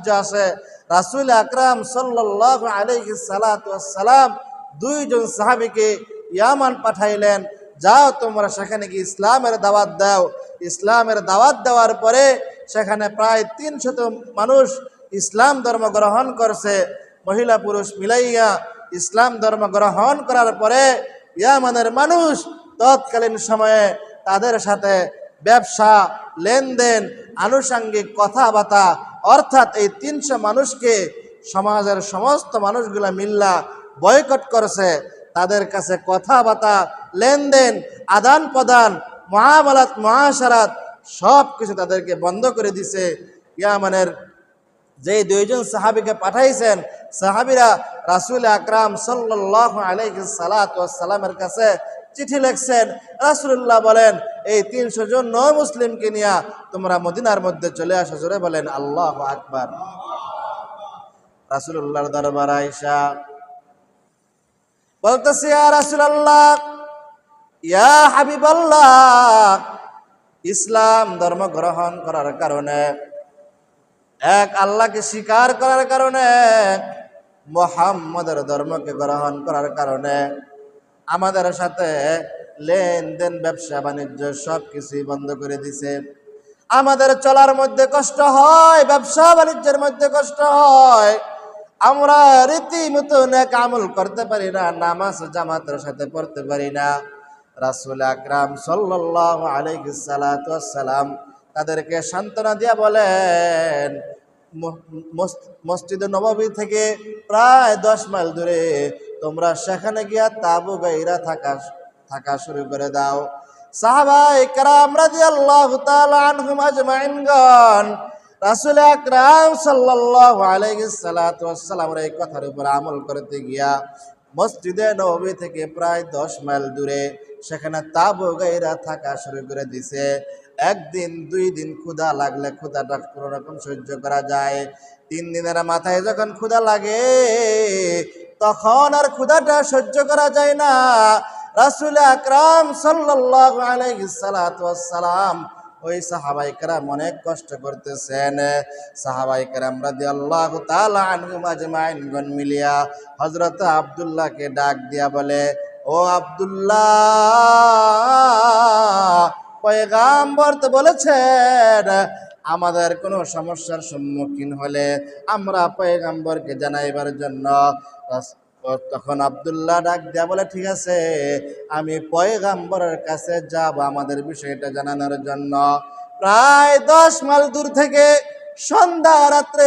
সাহায্য আছে। রাসূল আকরাম সাল্লাল্লাহু আলাইহি সাল্লাতু ওয়াসসালাম দুইজন সাহাবীকে ইয়ামান পাঠাইলেন, যাও তোমরা সেখানে গিয়ে ইসলামের দাওয়াত দাও। ইসলামের দাওয়াত দেওয়ার পরে সেখানে প্রায় 300 মানুষ ইসলাম ধর্ম গ্রহণ করছে, মহিলা পুরুষ মিলাইয়া। ইসলাম ধর্ম গ্রহণ করার পরে ইয়ামানের মানুষ তৎকালীন সময়ে তাদের সাথে ব্যবসা লেনদেন আনুষঙ্গিক কথাবার্তা, অর্থাৎ এই 300 মানুষকে সমাজের সমস্ত মানুষগুলা মিল্লা বয়কট করেছে। তাদের কাছে কথাবার্তা লেনদেন আদান প্রদান মুআমালাত মুআশারাত সব কিছু তাদেরকে বন্ধ করে দিছে। ইয়ামানের যে দুইজন সাহাবীকে পাঠাইছেন, সাহাবীরা রাসূল আকরাম সাল্লাল্লাহু আলাইহি সাল্লাতু ওয়াসসালামের কাছে চিঠি লিখছেন। রাসূলুল্লাহ বলেন, এই 300 জন নয় মুসলিমকে নিয়ে তোমরা মদিনার মধ্যে চলে আসো। জোরে বলেন আল্লাহু আকবার। রাসূলুল্লাহর দরবারে আয়েশা বলতেছে, ইয়া রাসূলুল্লাহ, ইয়া হাবিবাল্লাহ, ইসলাম ধর্ম গ্রহণ করার কারণে, এক আল্লাহকে স্বীকার করার কারণে, মুহাম্মদের ধর্মকে গ্রহণ করার কারণে আমাদের সাথে লেনদেন ব্যবসা বাণিজ্য সব কিছুই বন্ধ করে দিছে। আমাদের চলার মধ্যে কষ্ট হয়, ব্যবসা বাণিজ্যের মধ্যে কষ্ট হয়, আমরা রীতিমতো নেক আমল করতে পারি না, নামাজ জামাতের সাথে পড়তে পারি না। রাসূল আকরাম সাল্লাল্লাহু আলাইহি সাল্লাতু ওয়াসসালাম তাদেরকে সান্ত্বনা দিয়া বলেন, মসজিদে নববী থেকে প্রায় 10 মাইল দূরে তোমরা সেখানে গিয়া তাবু গাইরা থাকা শুরু করে দাও। সাহাবায়ে কেরাম রাদিয়াল্লাহু তাআলা আনহুম আজমাইনগণ রাসূল আকরাম সাল্লাল্লাহু আলাইহি সাল্লাতু ওয়াসসালামের এই কথার উপর আমল করতে গিয়া মসজিদে নববী থেকে প্রায় 10 মাইল দূরে সেখানে তাবু গাইরা থাকা শুরু করে দিছে। একদিন 2 দিন ক্ষুধা লাগলে ক্ষুধাটা কোনো রকম সহ্য করা যায়, 3 দিনের মাথায় যখন ক্ষুধা লাগে তখন আর ক্ষুধাটা সহ্য করা যায় না। রাসূল আকরাম সাল্লাল্লাহু আলাইহি সাল্লাতু ওয়াসসালাম ওই সাহাবায়ে কেরাম অনেক কষ্ট করতেছেন। সাহাবায়ে কেরাম রাদিয়াল্লাহু তাআলা আনহুম আজমাইনগণ মিলিয়া হযরত আব্দুল্লাহকে ডাক দিয়া বলে, ও আব্দুল্লাহ, পয়গাম্বর তো বলেছেন আমাদের কোনো সমস্যার সম্মুখীন হলে আমরা পয়গাম্বরকে জানাইবার জন্য। তখন আব্দুল্লাহ ডাক দিয়া বলে, ঠিক আছে, আমি পয়গাম্বরের কাছে যাব আমাদের বিষয়টা জানানোর জন্য। প্রায় 10 মাইল দূর থেকে সন্ধ্যা রাত্রে